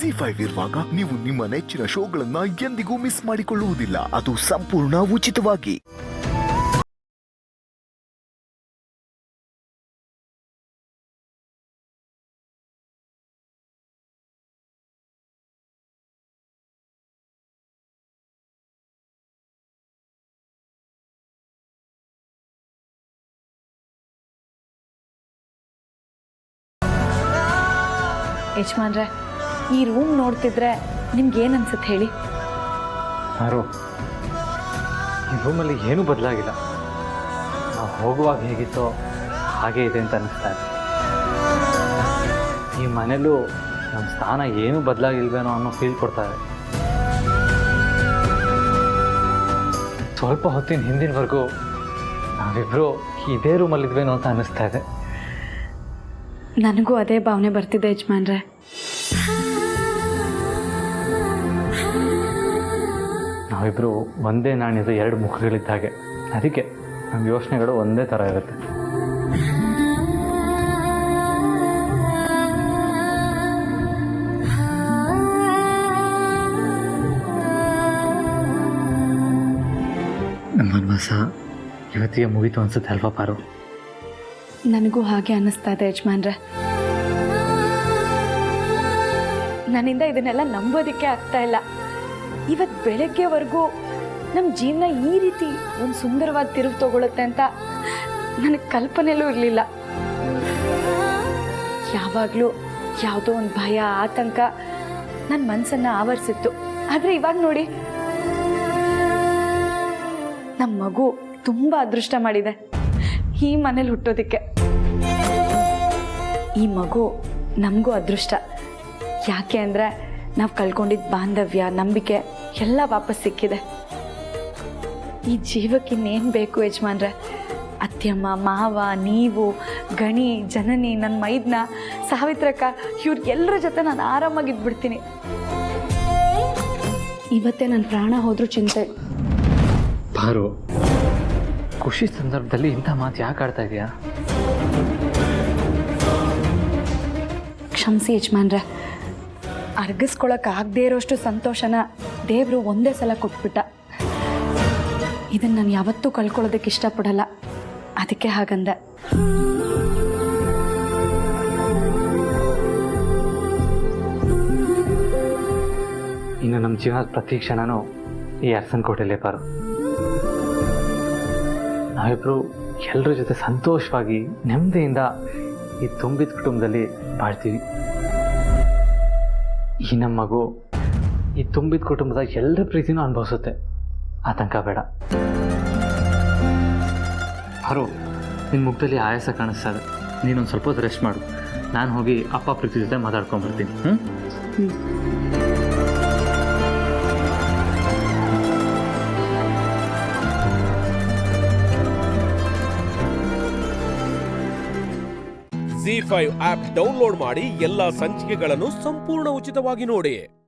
ZEE5 ಇರುವಾಗ ನೀವು ನಿಮ್ಮ ನೆಚ್ಚಿನ ಶೋಗಳನ್ನ ಎಂದಿಗೂ ಮಿಸ್ ಮಾಡಿಕೊಳ್ಳುವುದಿಲ್ಲ. ಅದು ಸಂಪೂರ್ಣ ಉಚಿತವಾಗಿ. ಯಜಮಾನ್ರೆ, ಈ ರೂಮ್ ನೋಡ್ತಿದ್ರೆ ನಿಮ್ಗೆ ಏನು ಅನ್ಸುತ್ತೆ ಹೇಳಿ? ಯಾರು ಈ ರೂಮಲ್ಲಿ ಏನೂ ಬದಲಾಗಿಲ್ಲ. ನಾವು ಹೋಗುವಾಗ ಹೇಗಿತ್ತೋ ಹಾಗೇ ಇದೆ ಅಂತ ಅನ್ನಿಸ್ತಾ ಇದೆ. ಈ ಮನೇಲೂ ನಮ್ಮ ಸ್ಥಾನ ಏನೂ ಬದಲಾಗಿಲ್ವೇನೋ ಅನ್ನೋ ಫೀಲ್ ಕೊಡ್ತಾ ಇದೆ. ಸ್ವಲ್ಪ ಹೊತ್ತಿನ ಹಿಂದಿನವರೆಗೂ ನಾವಿಬ್ಬರು ಇದೇ ರೂಮಲ್ಲಿದ್ವೇನೋ ಅಂತ ಅನ್ನಿಸ್ತಾ ಇದೆ. ನನಗೂ ಅದೇ ಭಾವನೆ ಬರ್ತಿದೆ ಯಜಮಾನ್ರೆ. ನಾವಿಬ್ಬರು ಒಂದೇ ನಾಣ್ಯದ ಎರಡು ಮುಖಗಳಿದ್ದಾಗೆ. ಅದಕ್ಕೆ ನಮ್ಮ ಯೋಚನೆಗಳು ಒಂದೇ ಥರ ಇರುತ್ತೆ. ನಮ್ಮ ವನವಾಸ ಇವತ್ತಿಗೆ ಮುಗೀತು ಅನ್ಸುತ್ತೆ ಅಲ್ವಾ ಪಾರು? ನನಗೂ ಹಾಗೆ ಅನ್ನಿಸ್ತಾ ಇದೆ ಯಜಮಾನ್ರೆ. ನನ್ನಿಂದ ಇದನ್ನೆಲ್ಲ ನಂಬೋದಕ್ಕೆ ಆಗ್ತಾ ಇಲ್ಲ. ಇವತ್ತು ಬೆಳಗ್ಗೆವರೆಗೂ ನಮ್ಮ ಜೀವನ ಈ ರೀತಿ ಒಂದು ಸುಂದರವಾದ ತಿರುವು ತಗೊಳುತ್ತೆ ಅಂತ ನನಗೆ ಕಲ್ಪನೆಯಲ್ಲೂ ಇರಲಿಲ್ಲ. ಯಾವಾಗಲೂ ಯಾವುದೋ ಒಂದು ಭಯ, ಆತಂಕ ನನ್ನ ಮನಸ್ಸನ್ನು ಆವರಿಸಿತ್ತು. ಆದರೆ ಇವಾಗ ನೋಡಿ, ನಮ್ಮ ಮಗು ತುಂಬ ಅದೃಷ್ಟ ಮಾಡಿದೆ ಈ ಮನೇಲಿ ಹುಟ್ಟೋದಕ್ಕೆ. ಈ ಮಗು ನಮಗೂ ಅದೃಷ್ಟ. ಯಾಕೆ ಅಂದರೆ ನಾವು ಕಳ್ಕೊಂಡಿದ್ದ ಬಾಂಧವ್ಯ, ನಂಬಿಕೆ ಎಲ್ಲ ವಾಪಸ್ ಸಿಕ್ಕಿದೆ. ಈ ಜೀವಕ್ಕೆ ಇನ್ನೇನು ಬೇಕು ಯಜಮಾನ್ರೆ? ಅತ್ತೆಯಮ್ಮ, ಮಾವ, ನೀವು, ಗಣಿ, ಜನನಿ, ನನ್ನ ಮೈದ್ನ, ಸಾವಿತ್ರಕ್ಕ, ಇವ್ರಿಗೆಲ್ಲರ ಜೊತೆ ನಾನು ಆರಾಮಾಗಿದ್ಬಿಡ್ತೀನಿ. ಇವತ್ತೇ ನನ್ನ ಪ್ರಾಣ ಹೋದ್ರೂ ಚಿಂತೆ. ಪಾರು, ಖುಷಿ ಸಂದರ್ಭದಲ್ಲಿ ಇಂಥ ಮಾತು ಯಾಕೆ ಆಡ್ತಾ ಇದೆಯಾ? ಕ್ಷಮಿಸಿ ಯಜಮಾನ್ರೆ, ಅರ್ಗಿಸ್ಕೊಳಕ್ಕಾಗದೇ ಇರೋಷ್ಟು ಸಂತೋಷನ ದೇವರು ಒಂದೇ ಸಲ ಕೊಟ್ಬಿಟ್ಟ. ಇದನ್ನು ನಾನು ಯಾವತ್ತೂ ಕಳ್ಕೊಳ್ಳೋದಕ್ಕೆ ಇಷ್ಟಪಡಲ್ಲ. ಅದಕ್ಕೆ ಹಾಗಂದೆ. ಇನ್ನು ನಮ್ಮ ಜೀವನದ ಪ್ರತಿ ಕ್ಷಣನೂ ಈ ಅರಸನ ಕೋಟೆಯಲ್ಲೇ ಪಾರು. ನಾವಿಬ್ಬರು ಎಲ್ಲರ ಜೊತೆ ಸಂತೋಷವಾಗಿ ನೆಮ್ಮದಿಯಿಂದ ಈ ತುಂಬಿದ ಕುಟುಂಬದಲ್ಲಿ ಬಾಳ್ತೀವಿ. ಈ ನಮ್ಮ ಮಗು ಈ ತುಂಬಿದ ಕುಟುಂಬದ ಎಲ್ಲರ ಪ್ರೀತಿನೂ ಅನುಭವಿಸುತ್ತೆ. ಆತಂಕ ಬೇಡ. ಪಾರು, ನಿನ್ನ ಮುಖದಲ್ಲಿ ಆಯಾಸ ಕಾಣಿಸ್ತಾ ಇದೆ. ನೀನೊಂದು ಸ್ವಲ್ಪ ಹೊತ್ತು ರೆಸ್ಟ್ ಮಾಡು. ನಾನು ಹೋಗಿ ಅಪ್ಪ ಪ್ರೀತಿ ಜೊತೆ ಮಾತಾಡ್ಕೊಂಡ್ಬರ್ತೀನಿ. ZEE5 ಆಪ್ ಡೌನ್ಲೋಡ್ ಮಾಡಿ ಎಲ್ಲಾ ಸಂಚಿಕೆಗಳನ್ನು ಸಂಪೂರ್ಣ ಉಚಿತವಾಗಿ ನೋಡಿ.